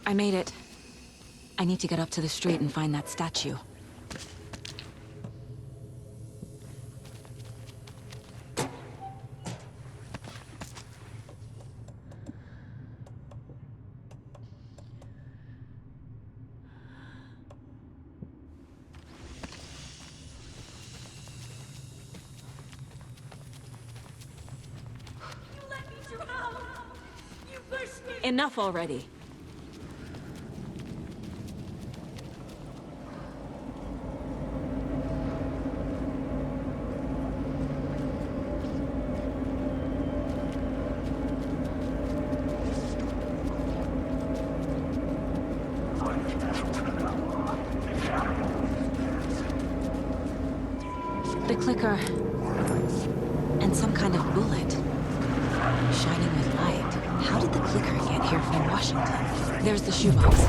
I made it. I need to get up to the street and find that statue. Enough already. The clicker. And some kind of bullet. Shining with light. How did the clicker get here from Washington? There's the shoebox.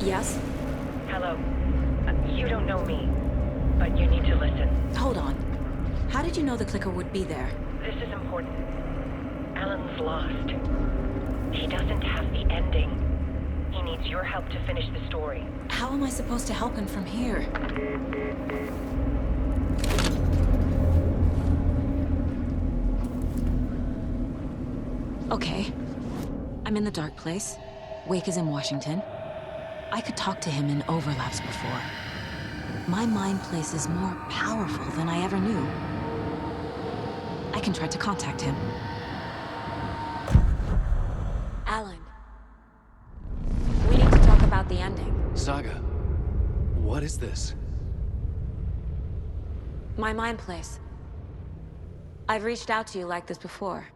Yes? Hello. You don't know me, but you need to listen. Hold on. How did you know the clicker would be there? This is important. Alan's lost. He doesn't have the ending. He needs your help to finish the story. How am I supposed to help him from here? Okay. I'm in the dark place. Wake is in Washington. I could talk to him in overlaps before. My mind place is more powerful than I ever knew. I can try to contact him. Alan. We need to talk about the ending. Saga, what is this? My mind place. I've reached out to you like this before.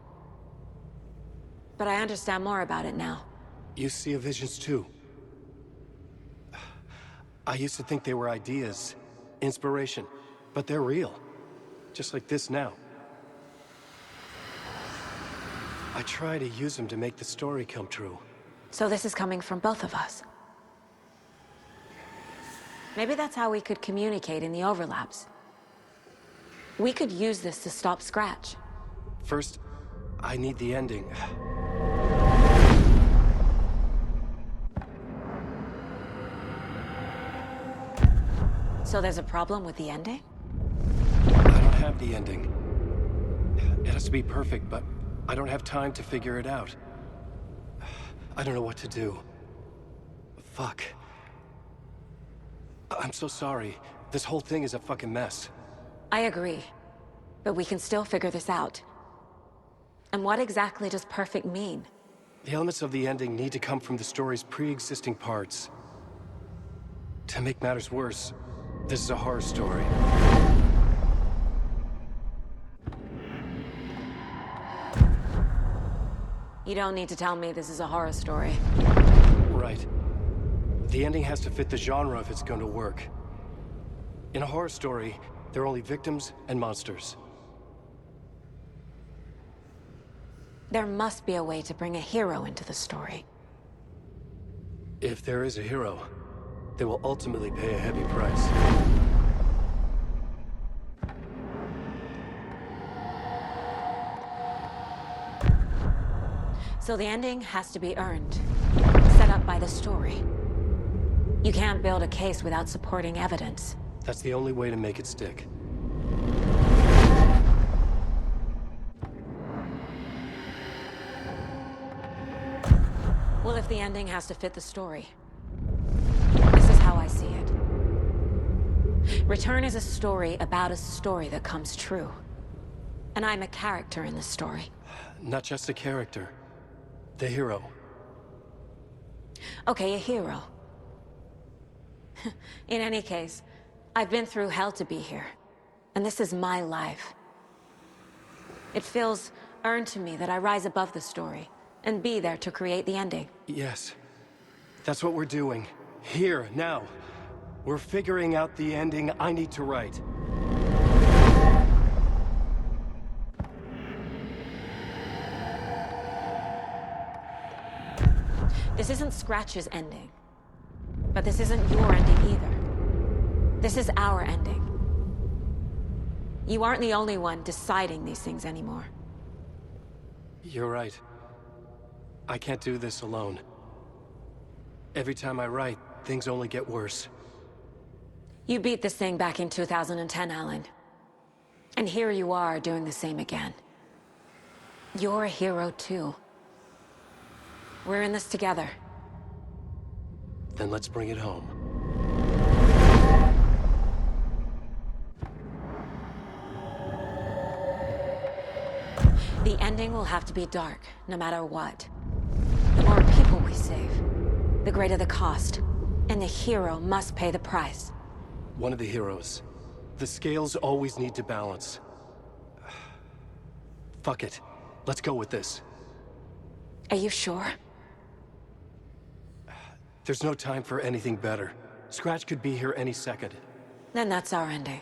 But I understand more about it now. You see visions too. I used to think they were ideas, inspiration, but they're real. Just like this now. I try to use them to make the story come true. So this is coming from both of us. Maybe that's how we could communicate in the overlaps. We could use this to stop Scratch. First, I need the ending. So there's a problem with the ending? I don't have the ending. It has to be perfect, but I don't have time to figure it out. I don't know what to do. Fuck. I'm so sorry. This whole thing is a fucking mess. I agree. But we can still figure this out. And what exactly does perfect mean? The elements of the ending need to come from the story's pre-existing parts. To make matters worse, this is a horror story. You don't need to tell me this is a horror story. Right. The ending has to fit the genre if it's going to work. In a horror story, there are only victims and monsters. There must be a way to bring a hero into the story. If there is a hero, they will ultimately pay a heavy price. So the ending has to be earned, set up by the story. You can't build a case without supporting evidence. That's the only way to make it stick. Well, if the ending has to fit the story, this is how I see it. Return is a story about a story that comes true. And I'm a character in this story. Not just a character. The hero. Okay, a hero. In any case, I've been through hell to be here. And this is my life. It feels earned to me that I rise above the story and be there to create the ending. Yes. That's what we're doing. Here, now. We're figuring out the ending I need to write. This isn't Scratch's ending. But this isn't your ending either. This is our ending. You aren't the only one deciding these things anymore. You're right. I can't do this alone. Every time I write, things only get worse. You beat this thing back in 2010, Alan. And here you are doing the same again. You're a hero too. We're in this together. Then let's bring it home. The ending will have to be dark, no matter what. The more people we save, the greater the cost. And the hero must pay the price. One of the heroes. The scales always need to balance. Fuck it. Let's go with this. Are you sure? There's no time for anything better. Scratch could be here any second. Then that's our ending.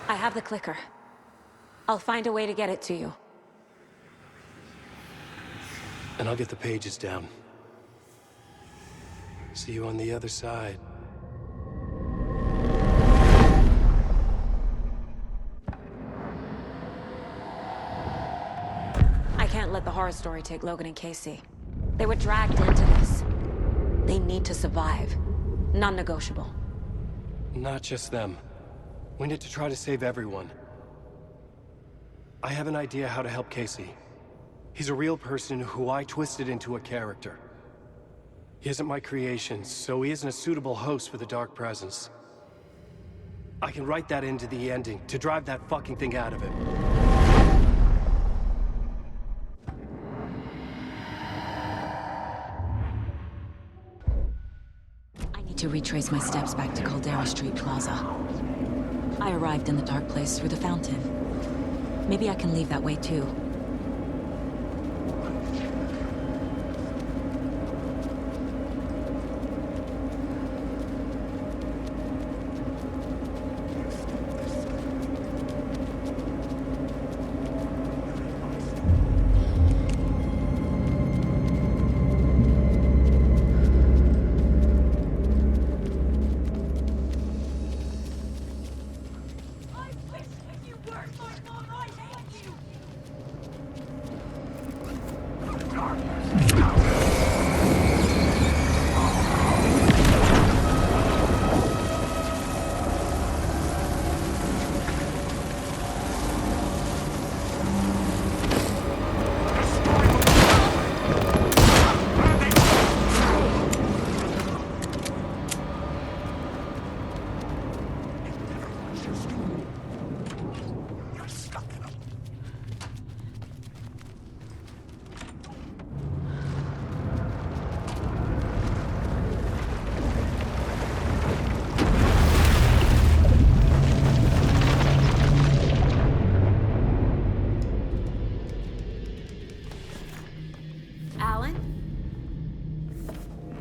I have the clicker. I'll find a way to get it to you. And I'll get the pages down. See you on the other side. I can't let the horror story take Logan and Casey. They were dragged into this. They need to survive. Non-negotiable. Not just them. We need to try to save everyone. I have an idea how to help Casey. He's a real person who I twisted into a character. He isn't my creation, so he isn't a suitable host for the Dark Presence. I can write that into the ending to drive that fucking thing out of him. I need to retrace my steps back to Caldera Street Plaza. I arrived in the dark place through the fountain. Maybe I can leave that way too.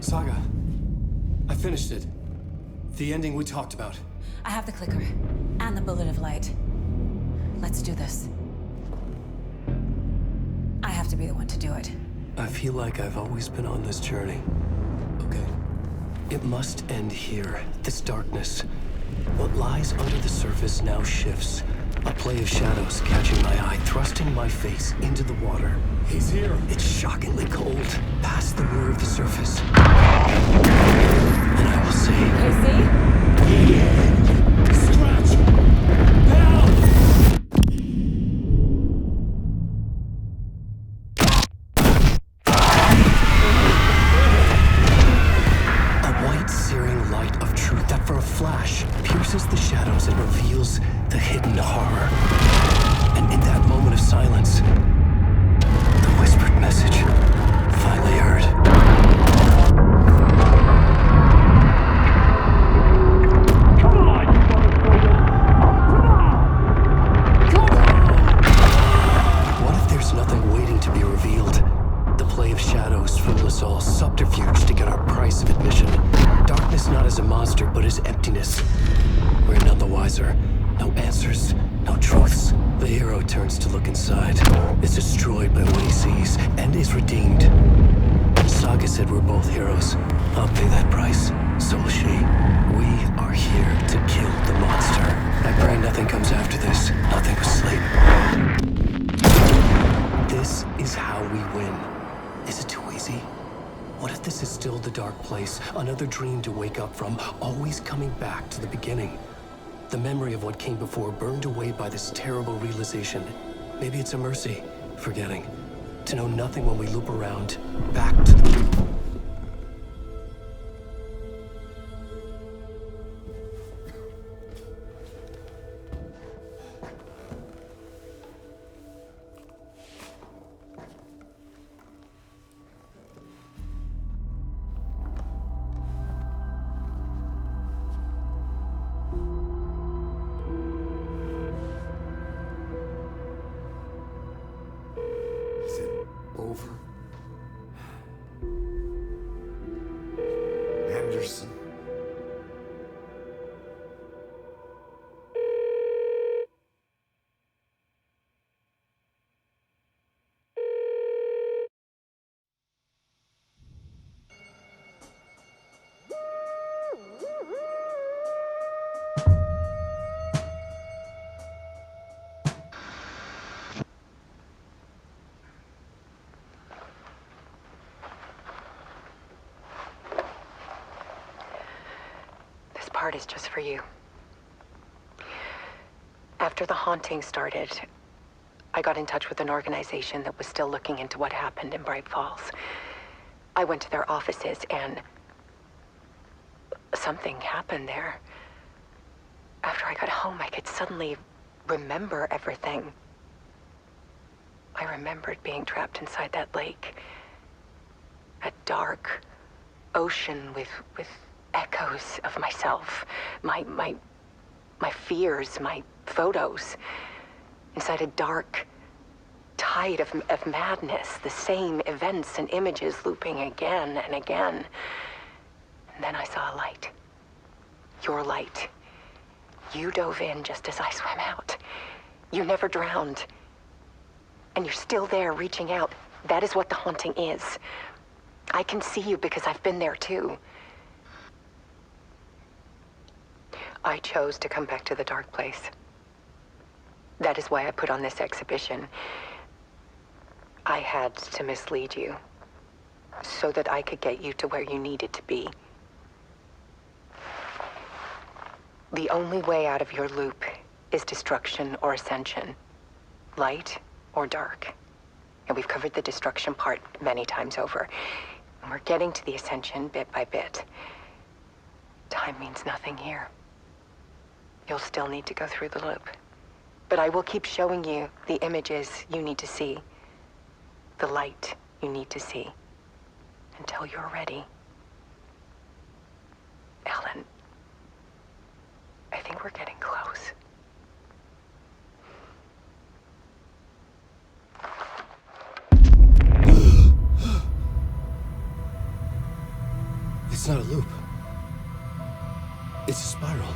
Saga, I finished it. The ending we talked about. I have the clicker and the bullet of light. Let's do this. I have to be the one to do it. I feel like I've always been on this journey. Okay. It must end here, this darkness. What lies under the surface now shifts. A play of shadows catching my eye, thrusting my face into the water. He's here. It's shockingly cold, past the mirror of the surface. And I will say... Casey? Scratch! Help! A white, searing light of truth that for a flash pierces the shadows and reveals the hidden horror. And in that moment of silence, the whispered message finally heard. Come on, you motherfucker! Come on! What if there's nothing waiting to be revealed? The play of shadows fool us all, subterfuge to get our price of admission. Darkness not as a monster, but as emptiness. We're none the wiser. No answers, no truths. The hero turns to look inside, is destroyed by what he sees, and is redeemed. Saga said we're both heroes. I'll pay that price. So will she. We are here to kill the monster. I pray nothing comes after this. Nothing but sleep. This is how we win. Is it too easy? What if this is still the dark place? Another dream to wake up from, always coming back to the beginning. The memory of what came before burned away by this terrible realization. Maybe it's a mercy, forgetting. To know nothing when we loop around, back to the... Is it over? Anderson. This part is just for you. After the haunting started, I got in touch with an organization that was still looking into what happened in Bright Falls. I went to their offices and something happened there. After I got home, I could suddenly remember everything. I remembered being trapped inside that lake. A dark ocean with echoes of myself. My fears, my photos. Inside a dark tide of madness. The same events and images looping again and again. And then I saw a light. Your light. You dove in just as I swam out. You never drowned. And you're still there reaching out. That is what the haunting is. I can see you because I've been there too. I chose to come back to the dark place. That is why I put on this exhibition. I had to mislead you so that I could get you to where you needed to be. The only way out of your loop is destruction or ascension, light or dark. And we've covered the destruction part many times over. And we're getting to the ascension bit by bit. Time means nothing here. You'll still need to go through the loop. But I will keep showing you the images you need to see, the light you need to see, until you're ready. Ellen, I think we're getting close. It's not a loop. It's a spiral.